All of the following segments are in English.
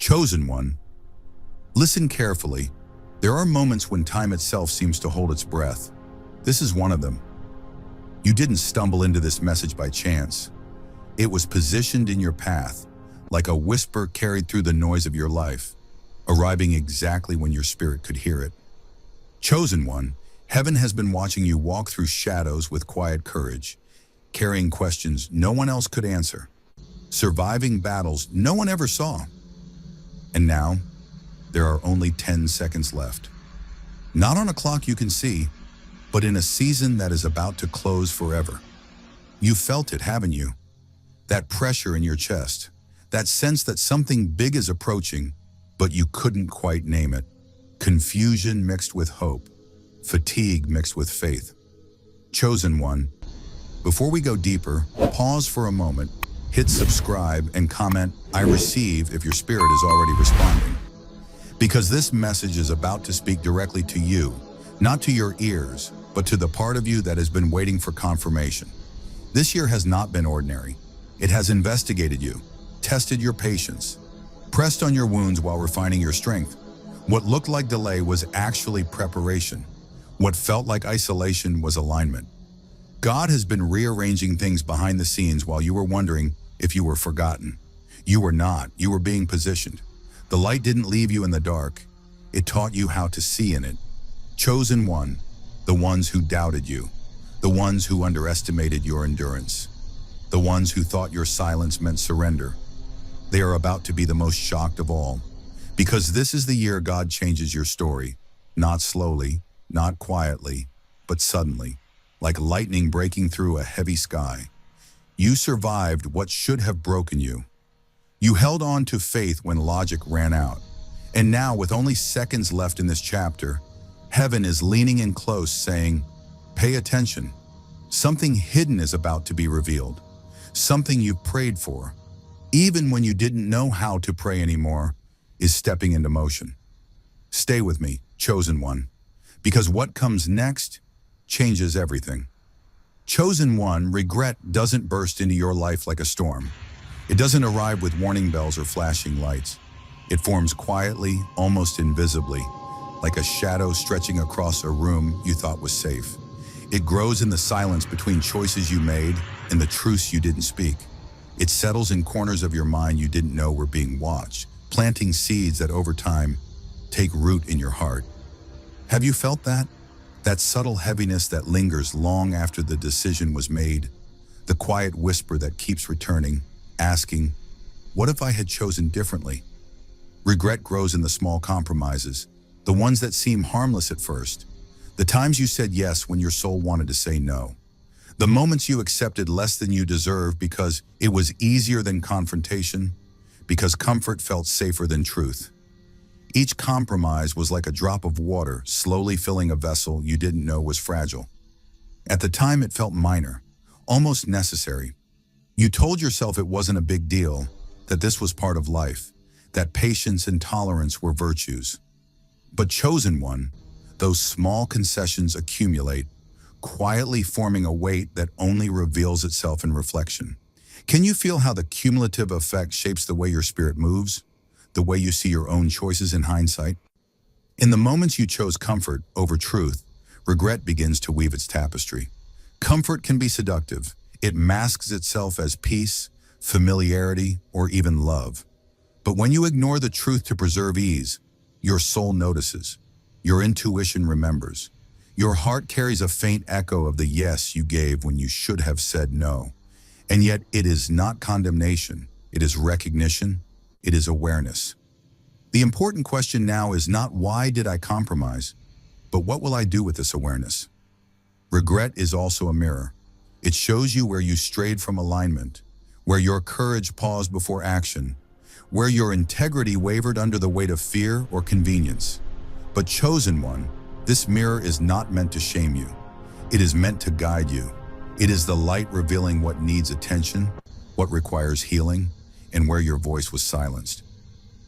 Chosen one, listen carefully. There are moments when time itself seems to hold its breath. This is one of them. You didn't stumble into this message by chance. It was positioned in your path, like a whisper carried through the noise of your life, arriving exactly when your spirit could hear it. Chosen one, heaven has been watching you walk through shadows with quiet courage, carrying questions no one else could answer, surviving battles no one ever saw. And now, there are only 10 seconds left. Not on a clock you can see, but in a season that is about to close forever. You felt it, haven't you? That pressure in your chest, that sense that something big is approaching, but you couldn't quite name it. Confusion mixed with hope, fatigue mixed with faith. Chosen one, before we go deeper, pause for a moment, hit subscribe and comment, "I receive," if your spirit is already responding. Because this message is about to speak directly to you, not to your ears, but to the part of you that has been waiting for confirmation. This year has not been ordinary. It has investigated you, tested your patience, pressed on your wounds while refining your strength. What looked like delay was actually preparation. What felt like isolation was alignment. God has been rearranging things behind the scenes while you were wondering if you were forgotten. You were not. You were being positioned. The light didn't leave you in the dark. It taught you how to see in it. Chosen one, the ones who doubted you, the ones who underestimated your endurance, the ones who thought your silence meant surrender. They are about to be the most shocked of all, because this is the year God changes your story, not slowly, not quietly, but suddenly, like lightning breaking through a heavy sky. You survived what should have broken you. You held on to faith when logic ran out. And now, with only seconds left in this chapter, heaven is leaning in close, saying, "Pay attention. Something hidden is about to be revealed. Something you prayed for, even when you didn't know how to pray anymore, is stepping into motion." Stay with me, chosen one, because what comes next changes everything. Chosen one, regret doesn't burst into your life like a storm. It doesn't arrive with warning bells or flashing lights. It forms quietly, almost invisibly, like a shadow stretching across a room you thought was safe. It grows in the silence between choices you made and the truths you didn't speak. It settles in corners of your mind you didn't know were being watched, planting seeds that over time take root in your heart. Have you felt that? That subtle heaviness that lingers long after the decision was made? The quiet whisper that keeps returning, asking, "What if I had chosen differently?" Regret grows in the small compromises, the ones that seem harmless at first. The times you said yes when your soul wanted to say no. The moments you accepted less than you deserved because it was easier than confrontation, because comfort felt safer than truth. Each compromise was like a drop of water slowly filling a vessel you didn't know was fragile. At the time it felt minor, almost necessary. You told yourself it wasn't a big deal, that this was part of life, that patience and tolerance were virtues. But chosen one, those small concessions accumulate, quietly forming a weight that only reveals itself in reflection. Can you feel how the cumulative effect shapes the way your spirit moves, the way you see your own choices in hindsight? In the moments you chose comfort over truth, regret begins to weave its tapestry. Comfort can be seductive. It masks itself as peace, familiarity, or even love. But when you ignore the truth to preserve ease, your soul notices. Your intuition remembers. Your heart carries a faint echo of the yes you gave when you should have said no. And yet it is not condemnation. It is recognition. It is awareness. The important question now is not why did I compromise, but what will I do with this awareness? Regret is also a mirror. It shows you where you strayed from alignment, where your courage paused before action, where your integrity wavered under the weight of fear or convenience. But chosen one, this mirror is not meant to shame you. It is meant to guide you. It is the light revealing what needs attention, what requires healing, and where your voice was silenced.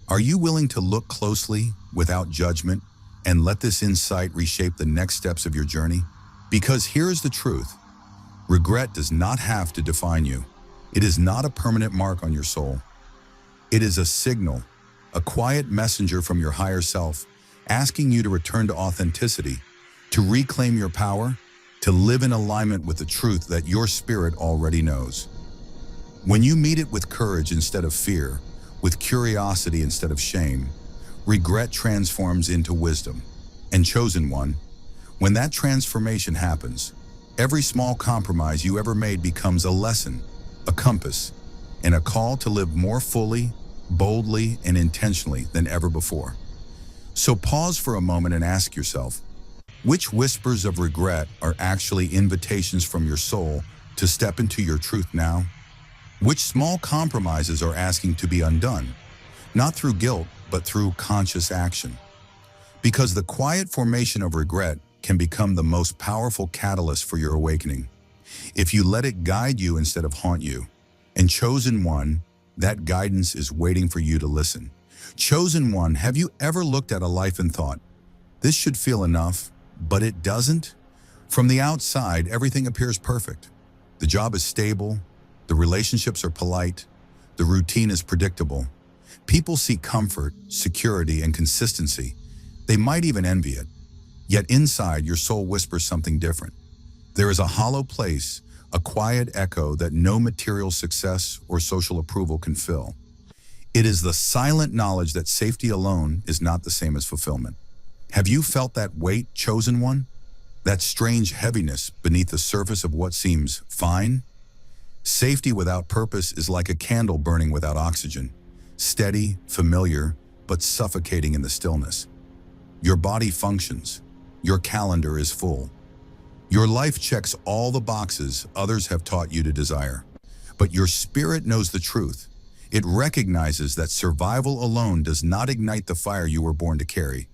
Are you willing to look closely, without judgment, and let this insight reshape the next steps of your journey? Because here is the truth. Regret does not have to define you. It is not a permanent mark on your soul. It is a signal, a quiet messenger from your higher self, asking you to return to authenticity, to reclaim your power, to live in alignment with the truth that your spirit already knows. When you meet it with courage instead of fear, with curiosity instead of shame, regret transforms into wisdom. And chosen one, when that transformation happens, every small compromise you ever made becomes a lesson, a compass, and a call to live more fully, boldly, and intentionally than ever before. So pause for a moment and ask yourself, which whispers of regret are actually invitations from your soul to step into your truth now? Which small compromises are asking to be undone, not through guilt, but through conscious action? Because the quiet formation of regret can become the most powerful catalyst for your awakening, if you let it guide you instead of haunt you. And chosen one, that guidance is waiting for you to listen. Chosen one, have you ever looked at a life and thought, this should feel enough, but it doesn't? From the outside, everything appears perfect. The job is stable, the relationships are polite, the routine is predictable. People seek comfort, security, and consistency. They might even envy it. Yet inside, your soul whispers something different. There is a hollow place, a quiet echo that no material success or social approval can fill. It is the silent knowledge that safety alone is not the same as fulfillment. Have you felt that weight, chosen one? That strange heaviness beneath the surface of what seems fine? Safety without purpose is like a candle burning without oxygen, steady, familiar, but suffocating in the stillness. Your body functions. Your calendar is full. Your life checks all the boxes others have taught you to desire. But your spirit knows the truth. It recognizes that survival alone does not ignite the fire you were born to carry.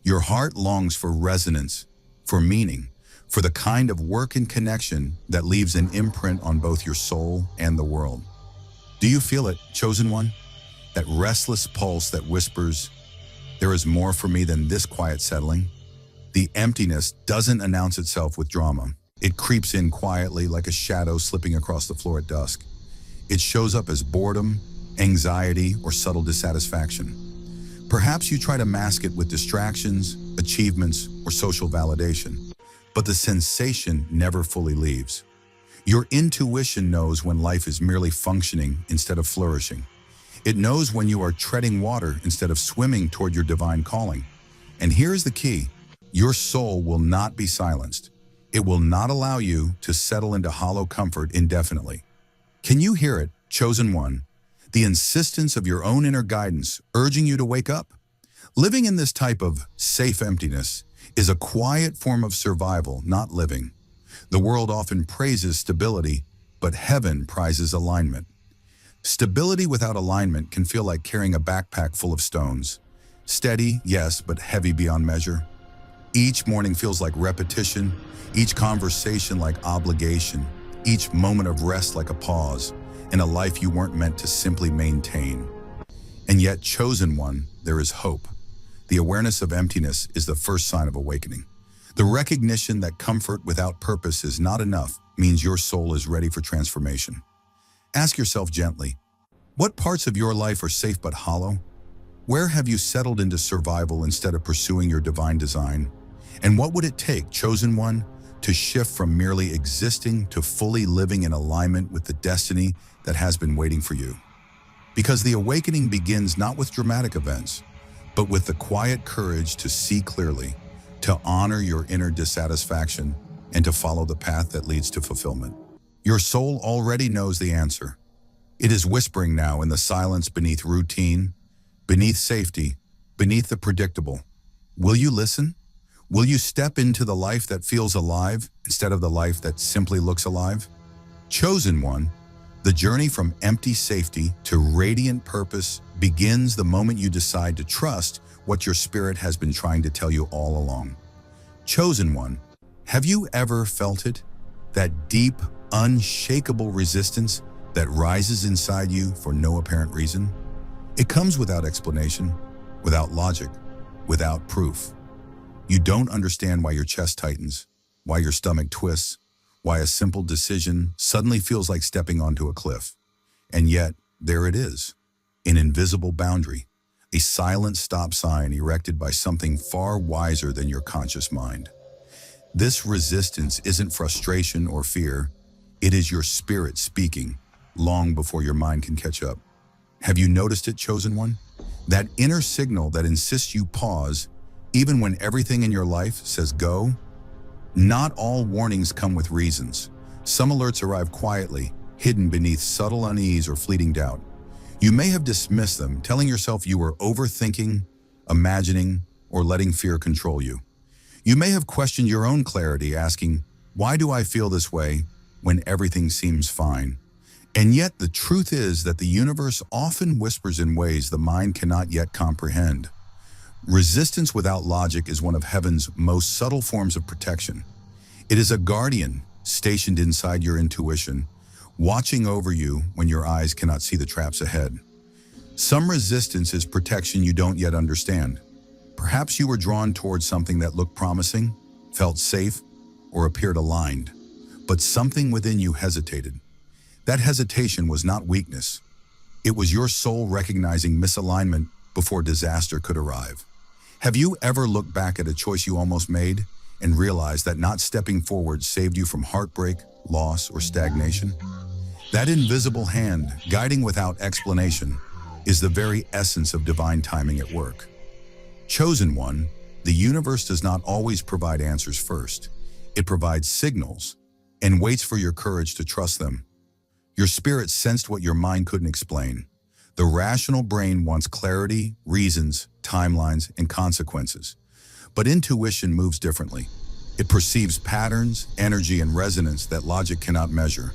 Your heart longs for resonance, for meaning, for the kind of work and connection that leaves an imprint on both your soul and the world. Do you feel it, chosen one? That restless pulse that whispers, there is more for me than this quiet settling? The emptiness doesn't announce itself with drama. It creeps in quietly like a shadow slipping across the floor at dusk. It shows up as boredom, anxiety, or subtle dissatisfaction. Perhaps you try to mask it with distractions, achievements, or social validation, but the sensation never fully leaves. Your intuition knows when life is merely functioning instead of flourishing. It knows when you are treading water instead of swimming toward your divine calling. And here's the key. Your soul will not be silenced. It will not allow you to settle into hollow comfort indefinitely. Can you hear it, chosen one? The insistence of your own inner guidance urging you to wake up? Living in this type of safe emptiness is a quiet form of survival, not living. The world often praises stability, but heaven prizes alignment. Stability without alignment can feel like carrying a backpack full of stones. Steady, yes, but heavy beyond measure. Each morning feels like repetition, each conversation like obligation, each moment of rest like a pause, in a life you weren't meant to simply maintain. And yet, chosen one, there is hope. The awareness of emptiness is the first sign of awakening. The recognition that comfort without purpose is not enough means your soul is ready for transformation. Ask yourself gently, what parts of your life are safe but hollow? Where have you settled into survival instead of pursuing your divine design? And what would it take, chosen one, to shift from merely existing to fully living in alignment with the destiny that has been waiting for you? Because the awakening begins not with dramatic events, but with the quiet courage to see clearly, to honor your inner dissatisfaction, and to follow the path that leads to fulfillment. Your soul already knows the answer. It is whispering now in the silence beneath routine, beneath safety, beneath the predictable. Will you listen? Will you step into the life that feels alive instead of the life that simply looks alive? Chosen one, the journey from empty safety to radiant purpose begins the moment you decide to trust what your spirit has been trying to tell you all along. Chosen one, have you ever felt it? That deep, unshakable resistance that rises inside you for no apparent reason? It comes without explanation, without logic, without proof. You don't understand why your chest tightens, why your stomach twists, why a simple decision suddenly feels like stepping onto a cliff. And yet, there it is, an invisible boundary, a silent stop sign erected by something far wiser than your conscious mind. This resistance isn't frustration or fear, it is your spirit speaking, long before your mind can catch up. Have you noticed it, chosen one? That inner signal that insists you pause, even when everything in your life says go? Not all warnings come with reasons. Some alerts arrive quietly, hidden beneath subtle unease or fleeting doubt. You may have dismissed them, telling yourself you were overthinking, imagining, or letting fear control you. You may have questioned your own clarity, asking, "Why do I feel this way when everything seems fine?" And yet the truth is that the universe often whispers in ways the mind cannot yet comprehend. Resistance without logic is one of heaven's most subtle forms of protection. It is a guardian stationed inside your intuition, watching over you when your eyes cannot see the traps ahead. Some resistance is protection you don't yet understand. Perhaps you were drawn towards something that looked promising, felt safe, or appeared aligned, but something within you hesitated. That hesitation was not weakness. It was your soul recognizing misalignment before disaster could arrive. Have you ever looked back at a choice you almost made and realized that not stepping forward saved you from heartbreak, loss, or stagnation? That invisible hand, guiding without explanation, is the very essence of divine timing at work. Chosen one, the universe does not always provide answers first. It provides signals and waits for your courage to trust them. Your spirit sensed what your mind couldn't explain. The rational brain wants clarity, reasons, timelines, and consequences. But intuition moves differently. It perceives patterns, energy, and resonance that logic cannot measure.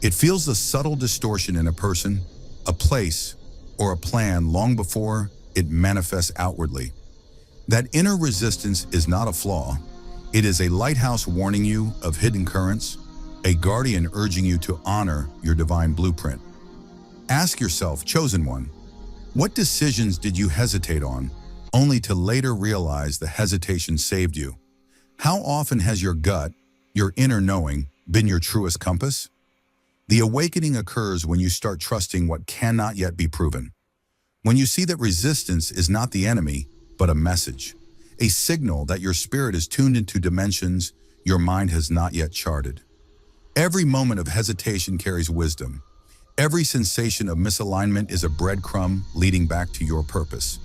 It feels the subtle distortion in a person, a place, or a plan long before it manifests outwardly. That inner resistance is not a flaw. It is a lighthouse warning you of hidden currents, a guardian urging you to honor your divine blueprint. Ask yourself, chosen one, what decisions did you hesitate on, only to later realize the hesitation saved you? How often has your gut, your inner knowing, been your truest compass? The awakening occurs when you start trusting what cannot yet be proven. When you see that resistance is not the enemy, but a message, a signal that your spirit is tuned into dimensions your mind has not yet charted. Every moment of hesitation carries wisdom. Every sensation of misalignment is a breadcrumb leading back to your purpose.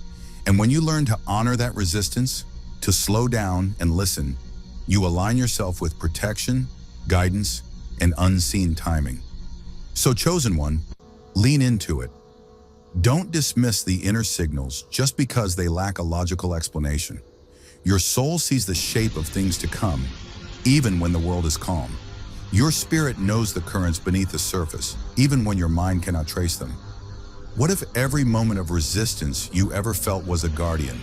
And when you learn to honor that resistance, to slow down and listen, you align yourself with protection, guidance, and unseen timing. So, chosen one, lean into it. Don't dismiss the inner signals just because they lack a logical explanation. Your soul sees the shape of things to come, even when the world is calm. Your spirit knows the currents beneath the surface, even when your mind cannot trace them. What if every moment of resistance you ever felt was a guardian,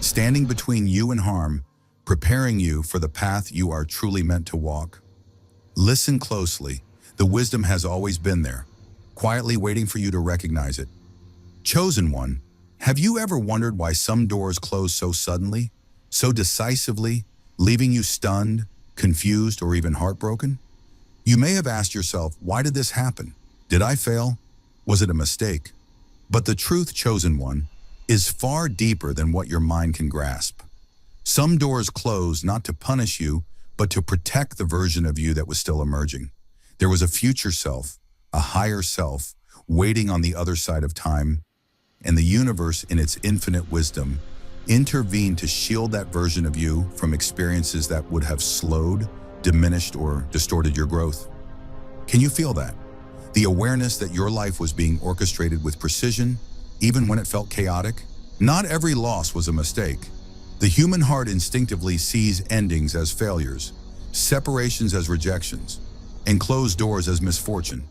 standing between you and harm, preparing you for the path you are truly meant to walk? Listen closely. The wisdom has always been there, quietly waiting for you to recognize it. Chosen one, have you ever wondered why some doors close so suddenly, so decisively, leaving you stunned, confused, or even heartbroken? You may have asked yourself, why did this happen? Did I fail? Was it a mistake? But the truth, chosen one, is far deeper than what your mind can grasp. Some doors close not to punish you, but to protect the version of you that was still emerging. There was a future self, a higher self, waiting on the other side of time, and the universe, in its infinite wisdom, intervened to shield that version of you from experiences that would have slowed, diminished, or distorted your growth. Can you feel that? The awareness that your life was being orchestrated with precision, even when it felt chaotic? Not every loss was a mistake. The human heart instinctively sees endings as failures, separations as rejections, and closed doors as misfortune.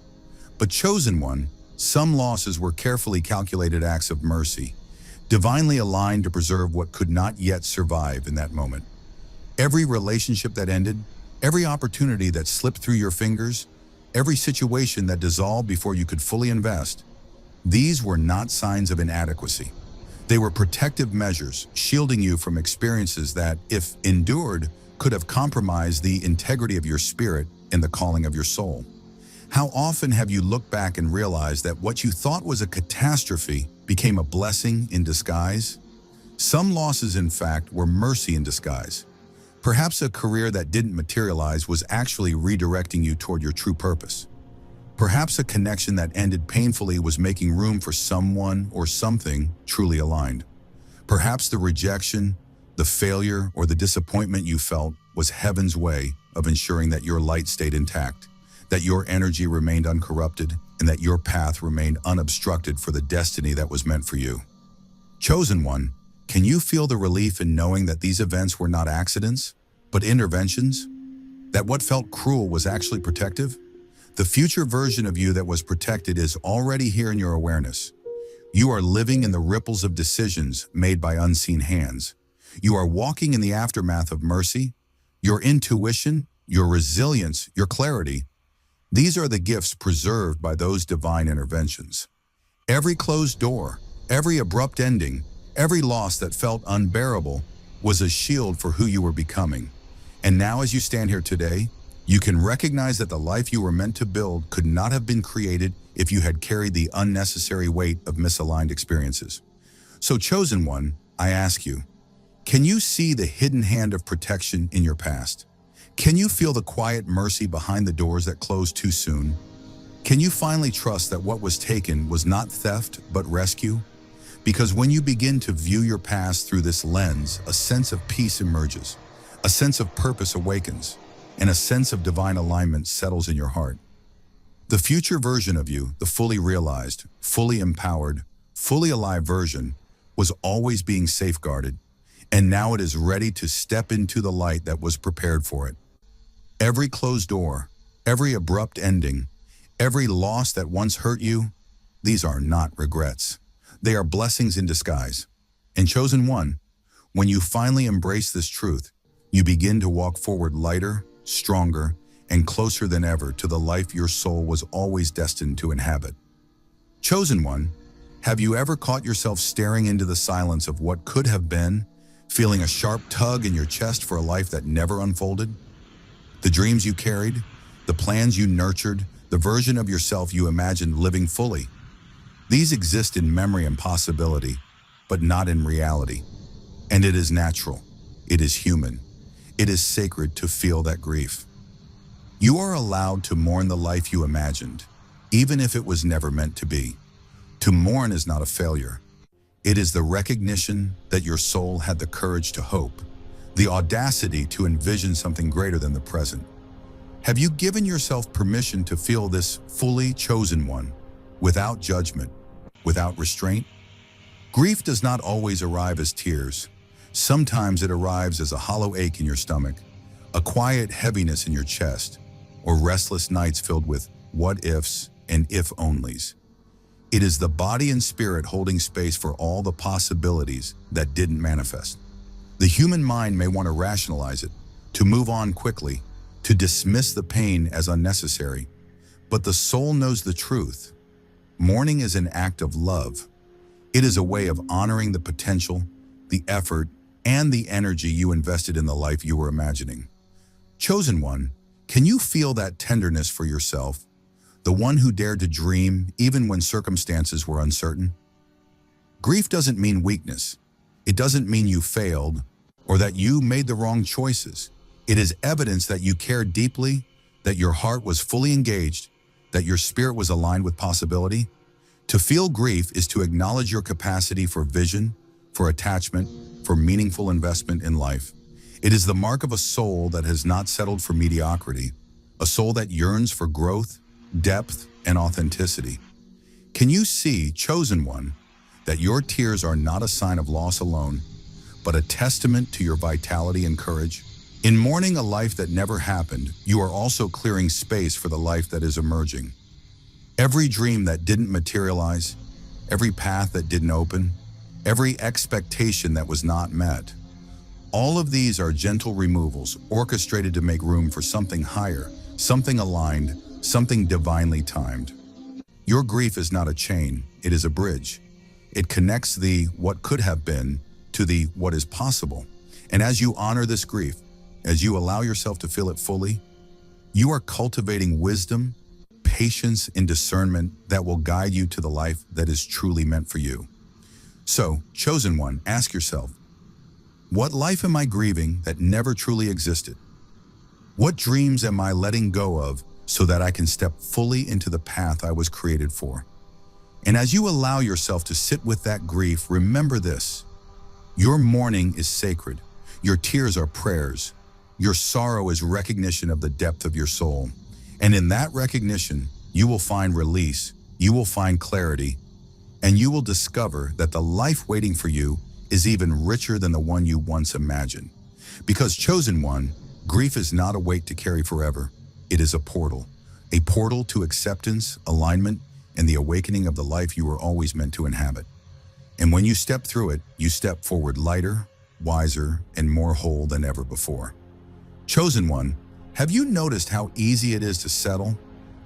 But chosen one, some losses were carefully calculated acts of mercy, divinely aligned to preserve what could not yet survive in that moment. Every relationship that ended, every opportunity that slipped through your fingers, every situation that dissolved before you could fully invest, these were not signs of inadequacy. They were protective measures, shielding you from experiences that, if endured, could have compromised the integrity of your spirit and the calling of your soul. How often have you looked back and realized that what you thought was a catastrophe became a blessing in disguise. Some losses, in fact, were mercy in disguise. Perhaps a career that didn't materialize was actually redirecting you toward your true purpose. Perhaps a connection that ended painfully was making room for someone or something truly aligned. Perhaps the rejection, the failure, or the disappointment you felt was heaven's way of ensuring that your light stayed intact, that your energy remained uncorrupted, and that your path remained unobstructed for the destiny that was meant for you. Chosen one, can you feel the relief in knowing that these events were not accidents, but interventions? That what felt cruel was actually protective? The future version of you that was protected is already here in your awareness. You are living in the ripples of decisions made by unseen hands. You are walking in the aftermath of mercy. Your intuition, your resilience, your clarity, these are the gifts preserved by those divine interventions. Every closed door, every abrupt ending, every loss that felt unbearable was a shield for who you were becoming. And now as you stand here today, you can recognize that the life you were meant to build could not have been created if you had carried the unnecessary weight of misaligned experiences. So chosen one, I ask you, can you see the hidden hand of protection in your past? Can you feel the quiet mercy behind the doors that closed too soon? Can you finally trust that what was taken was not theft but rescue? Because when you begin to view your past through this lens, a sense of peace emerges, a sense of purpose awakens, and a sense of divine alignment settles in your heart. The future version of you, the fully realized, fully empowered, fully alive version, was always being safeguarded, and now it is ready to step into the light that was prepared for it. Every closed door, every abrupt ending, every loss that once hurt you, these are not regrets. They are blessings in disguise. And chosen one, when you finally embrace this truth, you begin to walk forward lighter, stronger, and closer than ever to the life your soul was always destined to inhabit. Chosen one, have you ever caught yourself staring into the silence of what could have been, feeling a sharp tug in your chest for a life that never unfolded? The dreams you carried, the plans you nurtured, the version of yourself you imagined living fully. These exist in memory and possibility, but not in reality. And it is natural. It is human. It is sacred to feel that grief. You are allowed to mourn the life you imagined, even if it was never meant to be. To mourn is not a failure. It is the recognition that your soul had the courage to hope, the audacity to envision something greater than the present. Have you given yourself permission to feel this fully chosen one, without judgment, without restraint? Grief does not always arrive as tears. Sometimes it arrives as a hollow ache in your stomach, a quiet heaviness in your chest, or restless nights filled with what-ifs and if-onlys. It is the body and spirit holding space for all the possibilities that didn't manifest. The human mind may want to rationalize it, to move on quickly, to dismiss the pain as unnecessary, but the soul knows the truth. Mourning is an act of love. It is a way of honoring the potential, the effort, and the energy you invested in the life you were imagining. Chosen one, can you feel that tenderness for yourself, the one who dared to dream even when circumstances were uncertain? Grief doesn't mean weakness. It doesn't mean you failed or that you made the wrong choices. It is evidence that you cared deeply, that your heart was fully engaged, that your spirit was aligned with possibility. To feel grief is to acknowledge your capacity for vision, for attachment, for meaningful investment in life. It is the mark of a soul that has not settled for mediocrity, a soul that yearns for growth, depth, and authenticity. Can you see, chosen one, that your tears are not a sign of loss alone, but a testament to your vitality and courage? In mourning a life that never happened, you are also clearing space for the life that is emerging. Every dream that didn't materialize, every path that didn't open, every expectation that was not met. All of these are gentle removals orchestrated to make room for something higher, something aligned, something divinely timed. Your grief is not a chain, it is a bridge. It connects the what could have been to the what is possible. And as you honor this grief, as you allow yourself to feel it fully, you are cultivating wisdom, patience, and discernment that will guide you to the life that is truly meant for you. So, chosen one, ask yourself, what life am I grieving that never truly existed? What dreams am I letting go of so that I can step fully into the path I was created for? And as you allow yourself to sit with that grief, remember this: your mourning is sacred. Your tears are prayers. Your sorrow is recognition of the depth of your soul. And in that recognition, you will find release, you will find clarity, and you will discover that the life waiting for you is even richer than the one you once imagined. Because, chosen one, grief is not a weight to carry forever. It is a portal to acceptance, alignment, and the awakening of the life you were always meant to inhabit. And when you step through it, you step forward lighter, wiser, and more whole than ever before. Chosen one, have you noticed how easy it is to settle,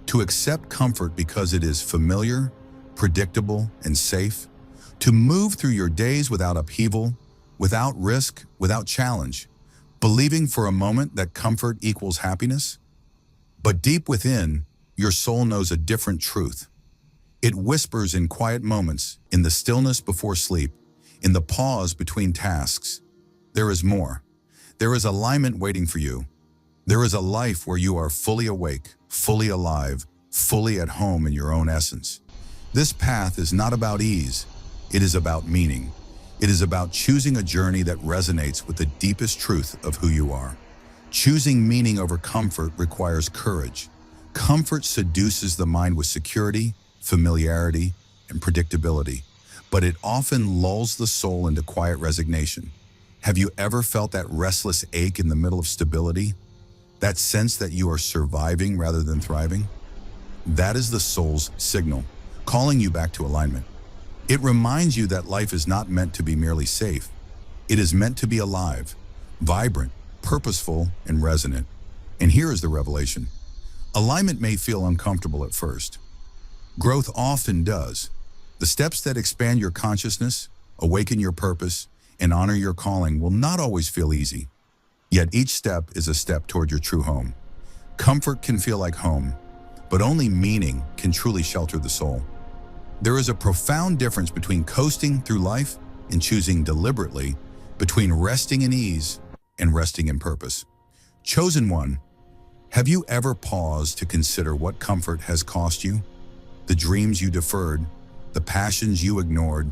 to accept comfort because it is familiar, predictable, and safe, to move through your days without upheaval, without risk, without challenge, believing for a moment that comfort equals happiness? But deep within, your soul knows a different truth. It whispers in quiet moments, in the stillness before sleep, in the pause between tasks. There is more. There is alignment waiting for you. There is a life where you are fully awake, fully alive, fully at home in your own essence. This path is not about ease. It is about meaning. It is about choosing a journey that resonates with the deepest truth of who you are. Choosing meaning over comfort requires courage. Comfort seduces the mind with security, familiarity, and predictability, but it often lulls the soul into quiet resignation. Have you ever felt that restless ache in the middle of stability? That sense that you are surviving rather than thriving? That is the soul's signal, calling you back to alignment. It reminds you that life is not meant to be merely safe. It is meant to be alive, vibrant, purposeful, and resonant. And here is the revelation. Alignment may feel uncomfortable at first. Growth often does. The steps that expand your consciousness, awaken your purpose, and honor your calling will not always feel easy. Yet each step is a step toward your true home. Comfort can feel like home, but only meaning can truly shelter the soul. There is a profound difference between coasting through life and choosing deliberately, between resting in ease and resting in purpose. Chosen one, have you ever paused to consider what comfort has cost you? The dreams you deferred, the passions you ignored,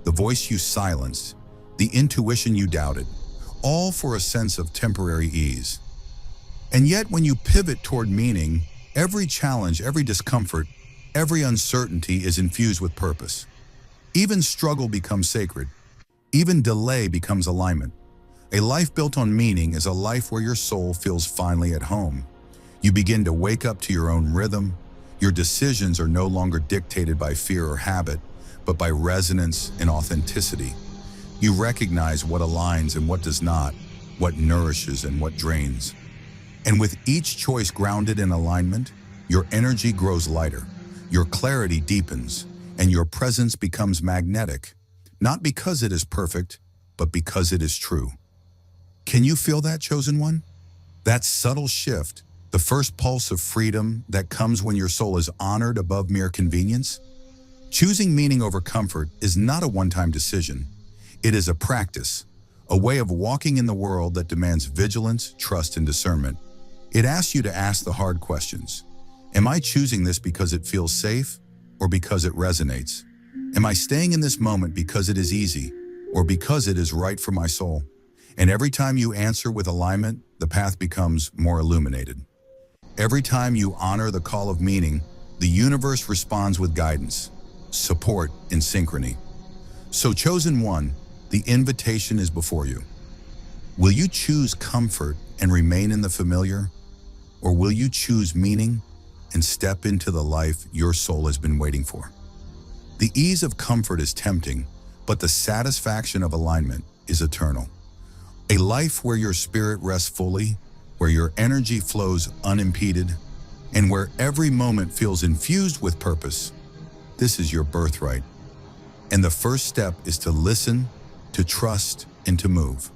the voice you silenced, the intuition you doubted, all for a sense of temporary ease. And yet when you pivot toward meaning, every challenge, every discomfort, every uncertainty is infused with purpose. Even struggle becomes sacred. Even delay becomes alignment. A life built on meaning is a life where your soul feels finally at home. You begin to wake up to your own rhythm. Your decisions are no longer dictated by fear or habit, but by resonance and authenticity. You recognize what aligns and what does not, what nourishes and what drains. And with each choice grounded in alignment, your energy grows lighter, your clarity deepens, and your presence becomes magnetic, not because it is perfect, but because it is true. Can you feel that, chosen one? That subtle shift, the first pulse of freedom that comes when your soul is honored above mere convenience? Choosing meaning over comfort is not a one-time decision. It is a practice, a way of walking in the world that demands vigilance, trust, and discernment. It asks you to ask the hard questions. Am I choosing this because it feels safe or because it resonates? Am I staying in this moment because it is easy or because it is right for my soul? And every time you answer with alignment, the path becomes more illuminated. Every time you honor the call of meaning, the universe responds with guidance, support, and synchrony. So, chosen one, the invitation is before you. Will you choose comfort and remain in the familiar? Or will you choose meaning and step into the life your soul has been waiting for? The ease of comfort is tempting, but the satisfaction of alignment is eternal. A life where your spirit rests fully, where your energy flows unimpeded, and where every moment feels infused with purpose. This is your birthright. And the first step is to listen, to trust, and to move.